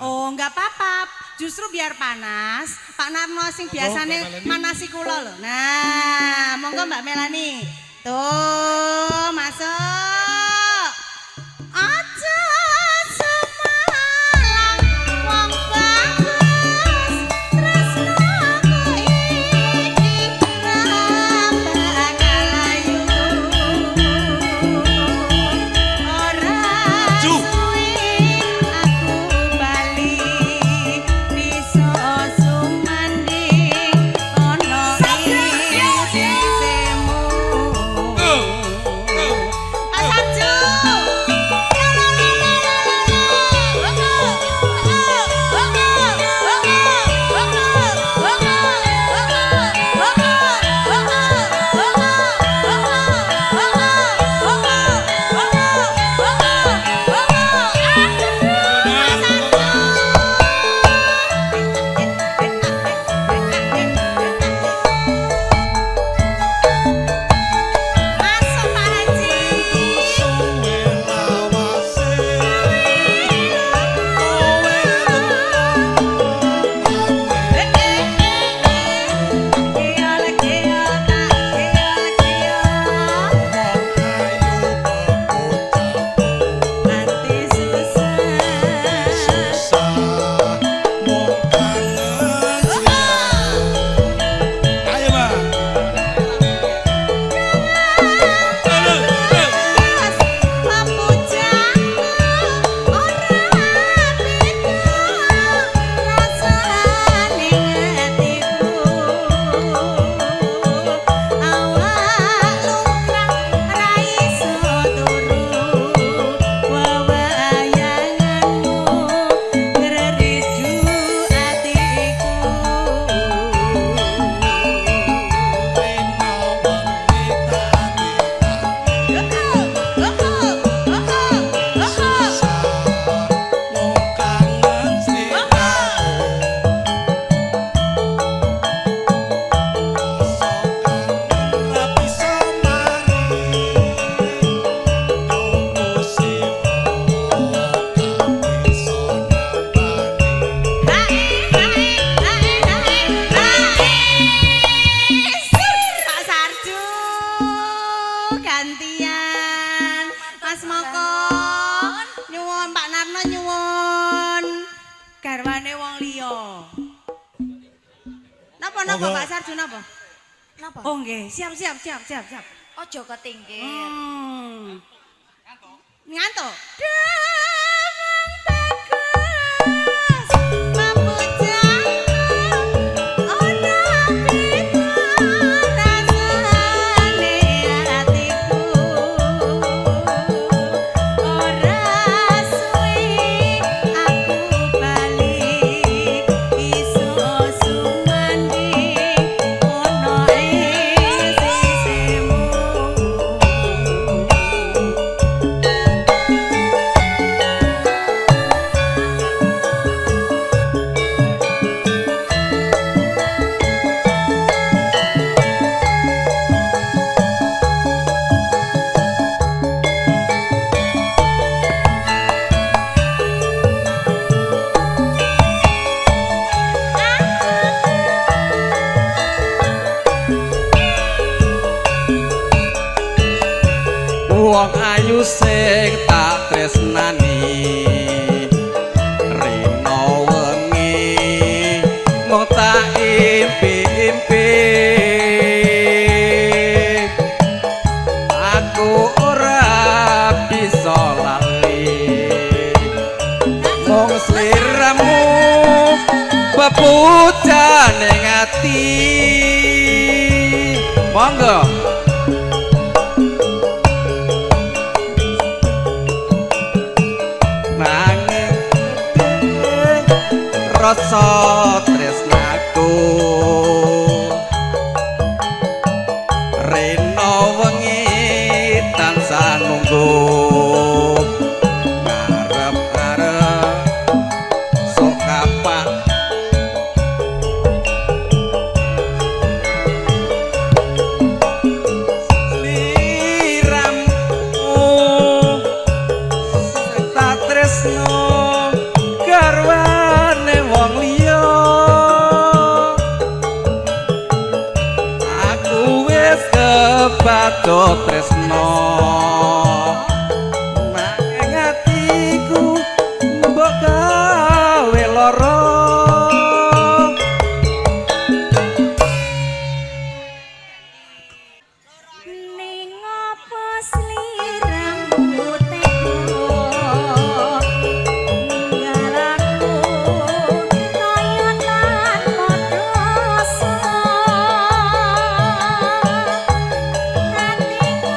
Oh, enggak apa-apa. Justru biar panas, Pak Narno sing biasane manasi kula lho. Nah, monggo Mbak Melani. Tuh, masuk. Aja semalam wong bagus tresnaku iki bakal ayu. Ora suwe aku bali bisa sumanding ana ing sisemu. Gantian Mas Moko nyuwun, Pak Narno nyuwun, garwane wong liya. Napa Pak Sarju napa? Oh nggih, siap. Ojo ketinggir. Ngantuk. Wong ayu sing tak tresnani rina wengi mung tak impi-impi aku ora bisa lali mung sliramu bebujane ati monggo rasa tresnaku rena wengi tansah nunggu ngarep-arep sok kapan sliramu tak tresno garwane wong liya aku wis kebacut tresno nang atiku mbok gawe lara Ning apa sliramu teko ninggal aku kaya tanpa dosa hatiku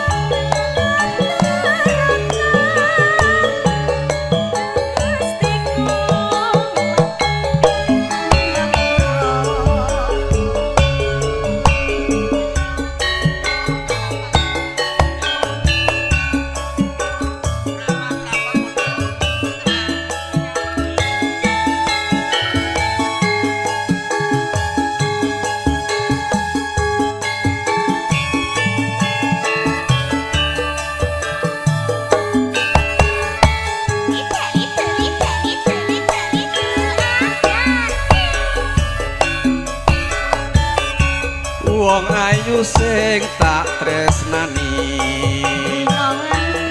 wong ayu sing tak tresnani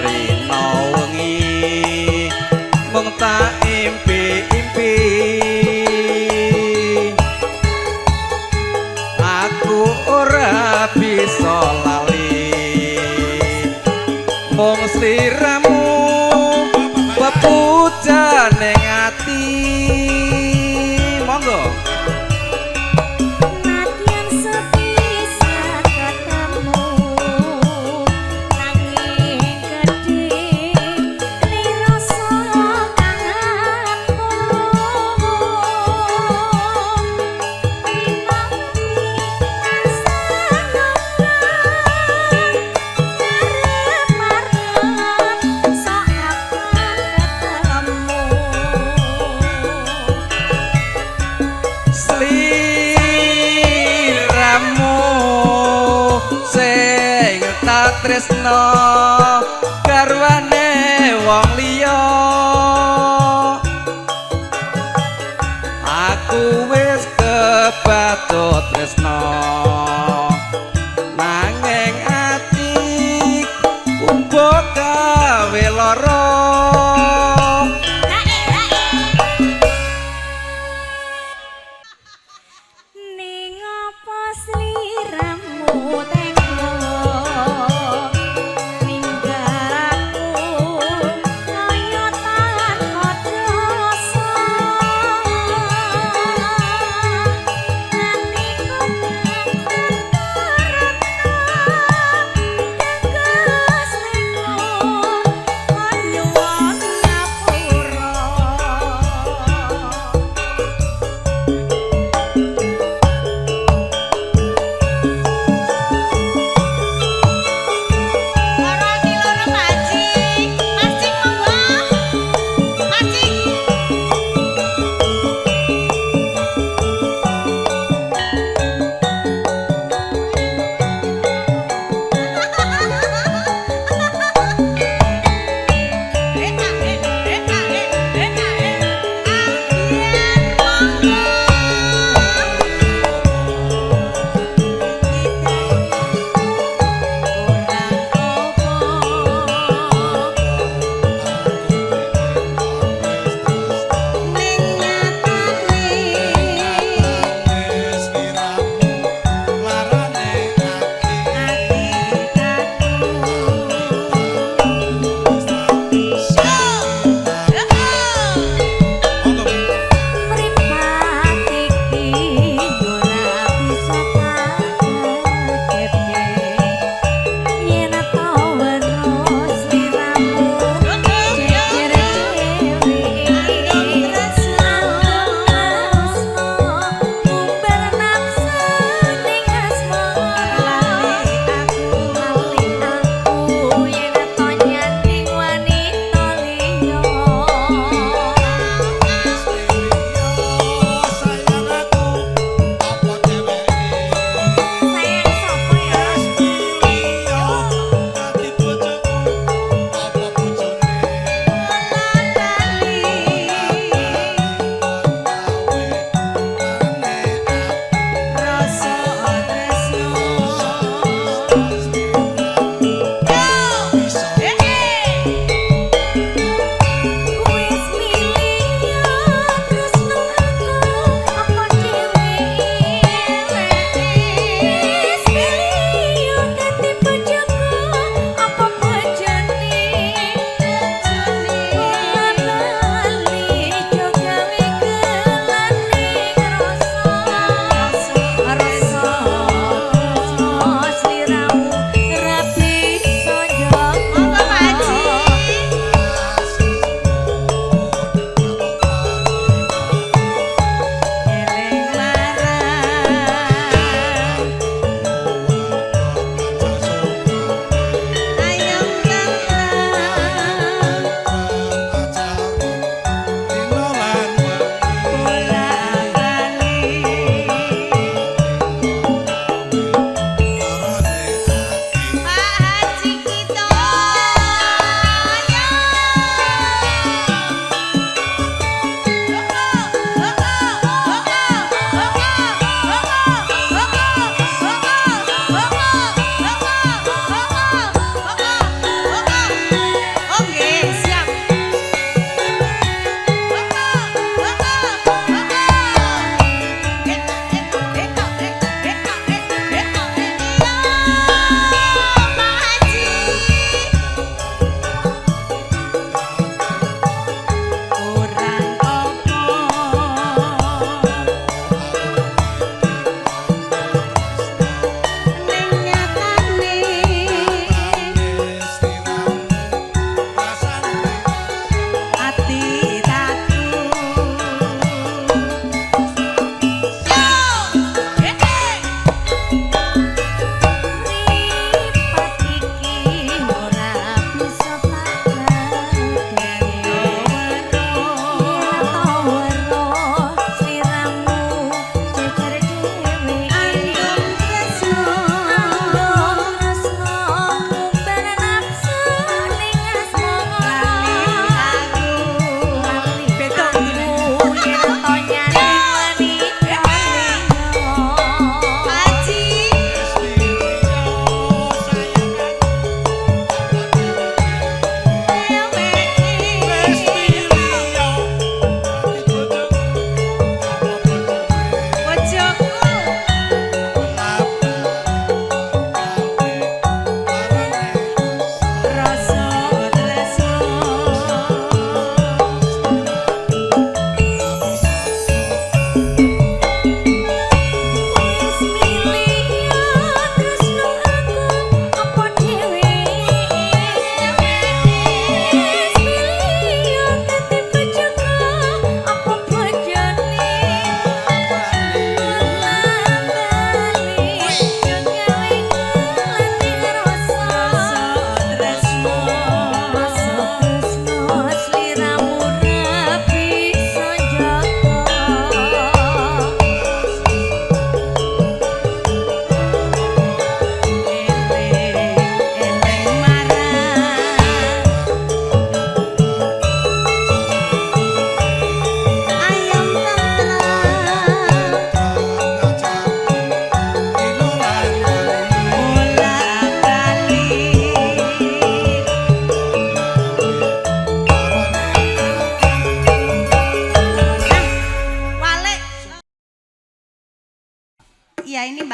rina wengi mung tak impi-impi aku ora bisa lali mung sliramu bebujane ati monggo Nadyan sepisah ketemu nanging gedhe ni rasa kangenku sliramu sing tak tresno garwane wong liya aku wis kebacut tresno nanging atiku mbok gawe lara ning apa sliramu teko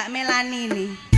Mbak Melani nih.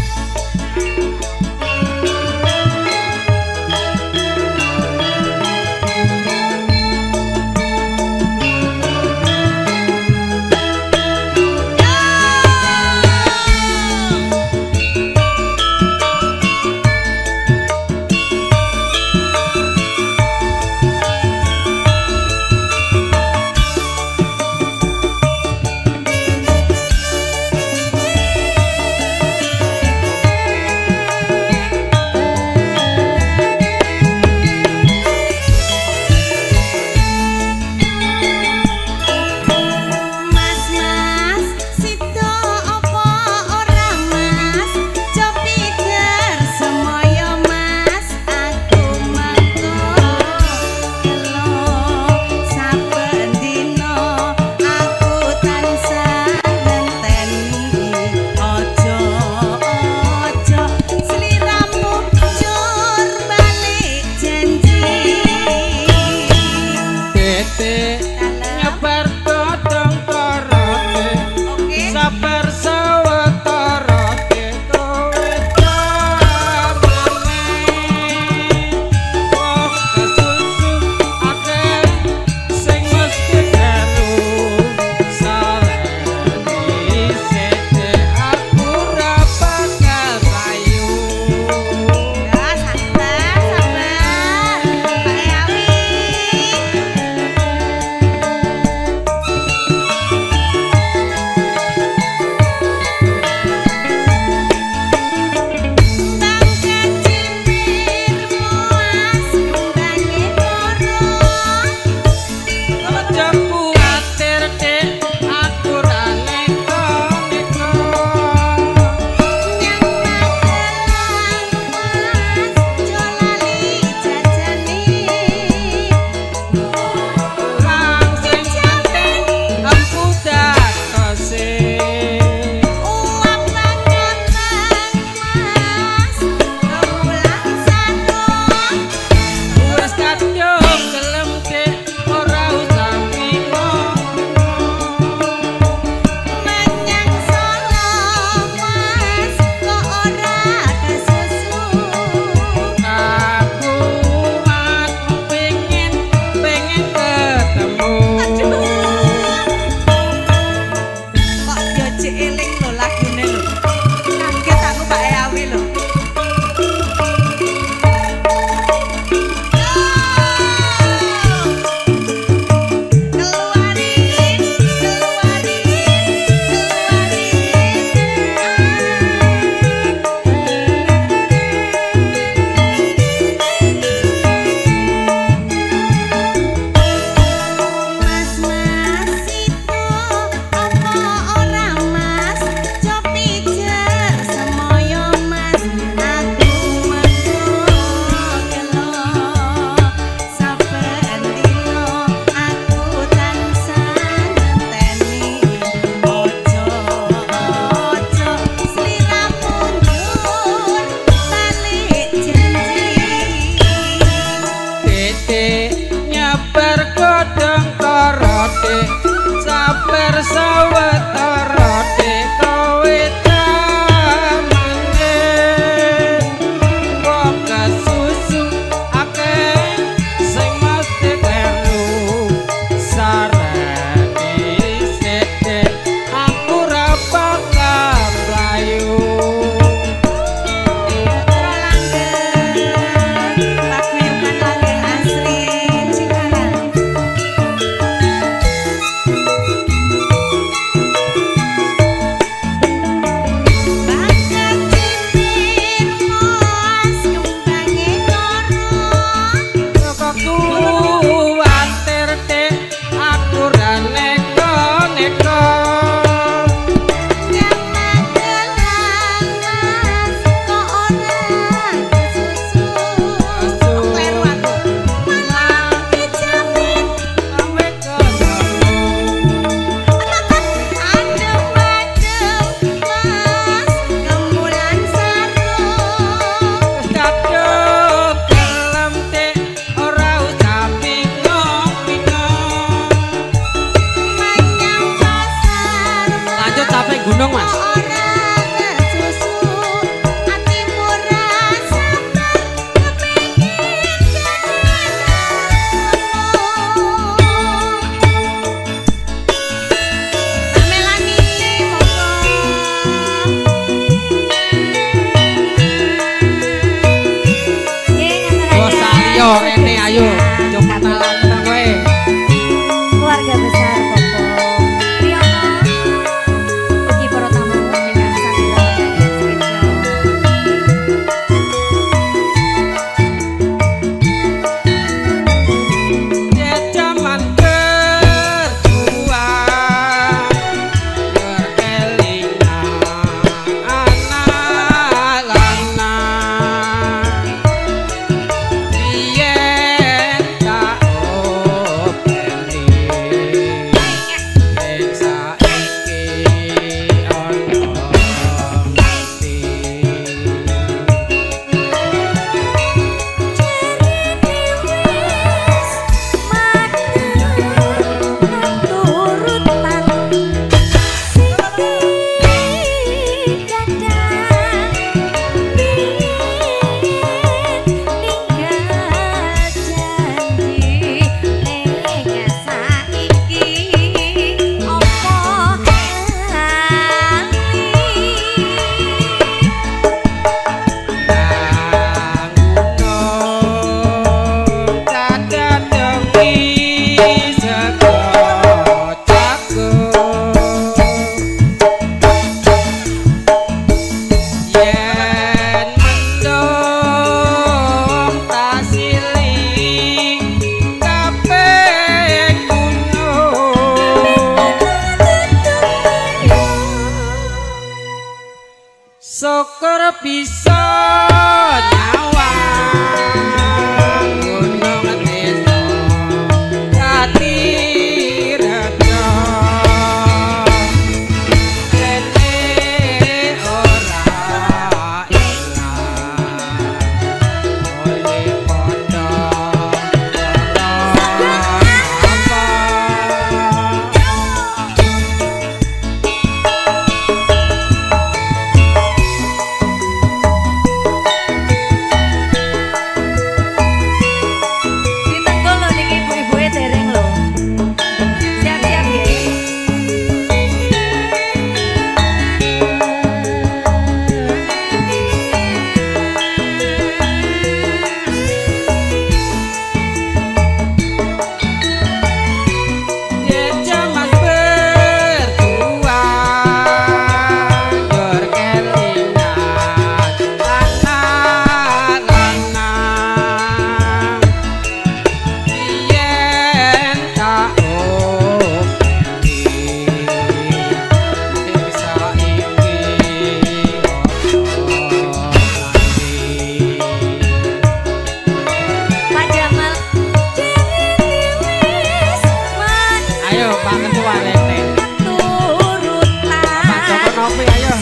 ayo rene ayo coba talan kowe Keluarga besar Popo Priyono ugi para tamu ingkang sami dalam spesial. jaman berjuang berkelingan anak lanang biyen tak openi ing saiki ana mati syukur bisa nyawang gunung desa dadi rejo rene ora ilang oleh padha Ditenggol lho niki ibu-ibuke dereng lho. Siap-siap nggih. jaman berjuang berkelingan anak lanang biyen tak openi ing saiki Pak Jamal wis ayo Pak Ketua rene Pak Joko Novi ayo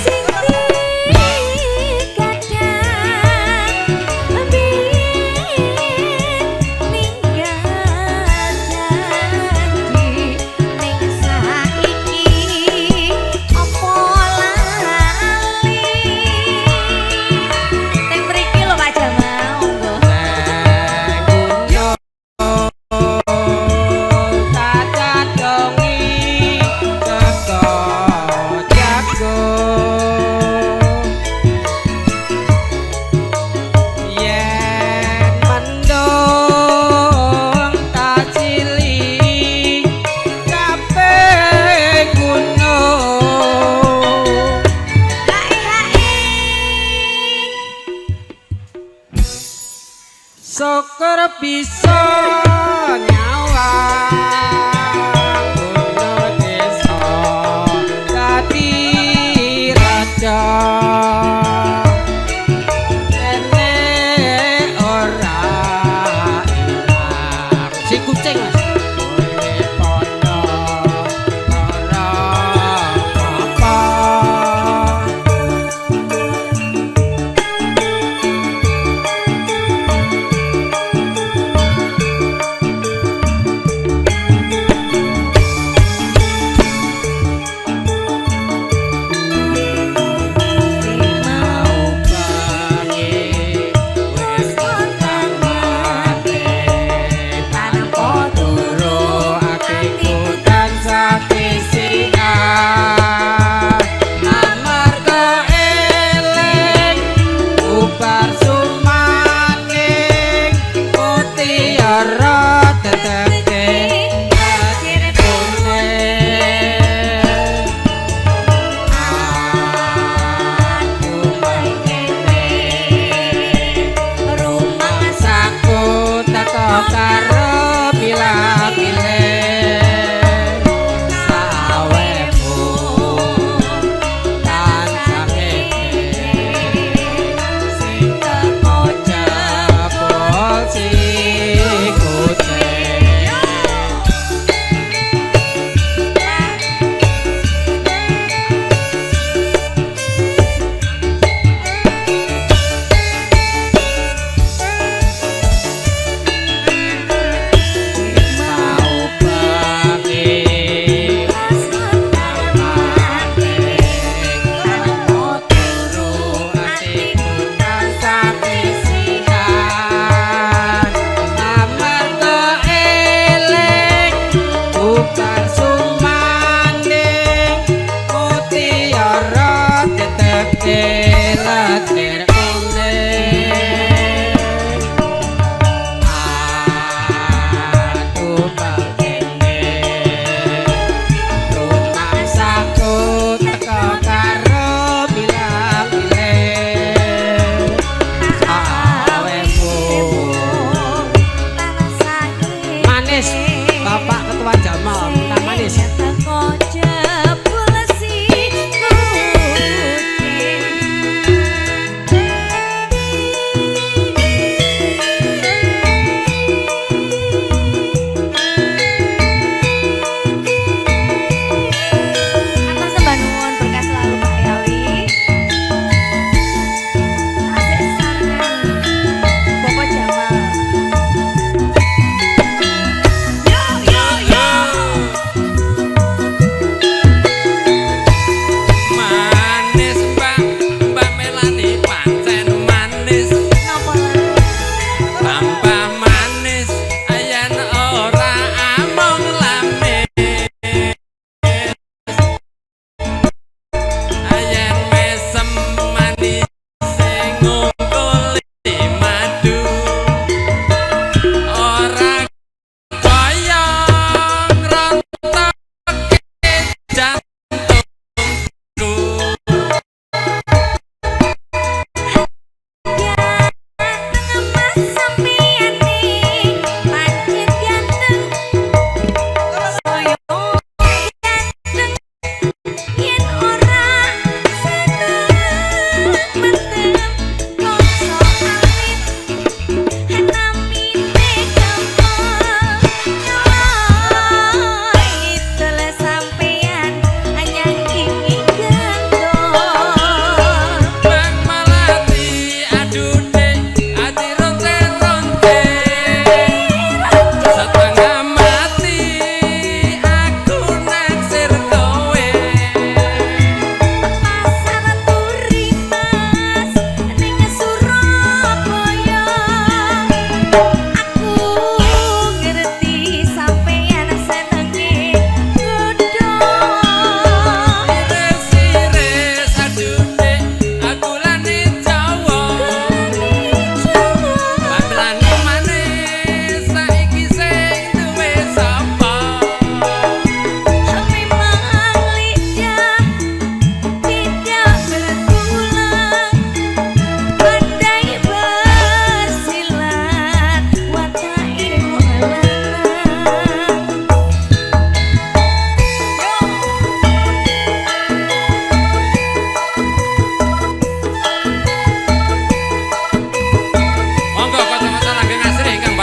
syukur bisa nyawang gunung desa dadi raja rene ora ilang si kucing Mas oleh padha ora apa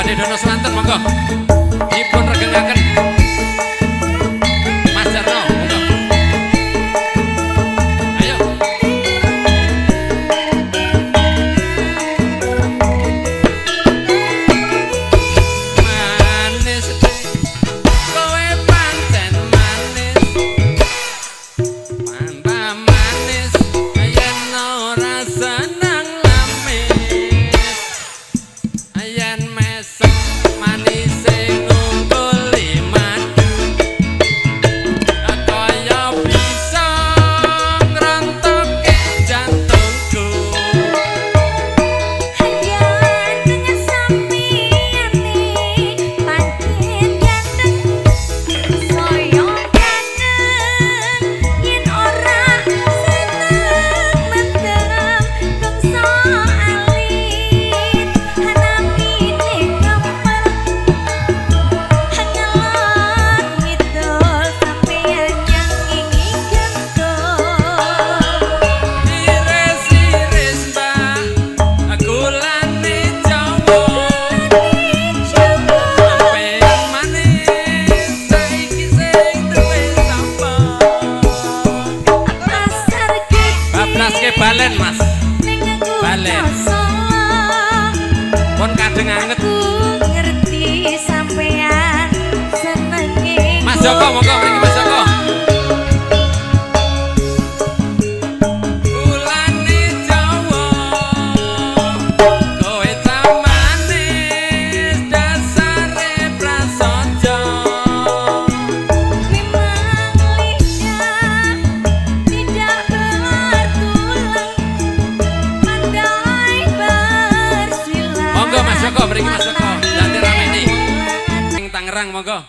Badhe dono swanten monggo. Dipun regengaken. Mas Jarno monggo. Ayo. Manis kowe pancen manis. Tambah manis yen ora seneng lamis. Yen mesem manise ngumpuli madu. Kaya bisa ngrontokke jantungku. Ganteng sampiyane pancen ganteng soyo kangen yen ora seneng mendem kengso alit hanamine ngempel hangelon ngidul sampeyan yang ingin gentong Iris-iris mbak gulane Jawa. Sampeyan manis saiki sing duwe sapa. pasar gede Bablaske balen Mas. Balen. Pun kadeng anget. Aku ngerti sampean senenge Mas Joko monggo mriki Mas Joko. Gulane Jawa. Kowe ta manis dasare prasaja. memang lidah tidak bertulang pandai bersilat Monggo Mas Joko mriki Mas Joko. Dadi rame nih. Ning Tangerang monggo.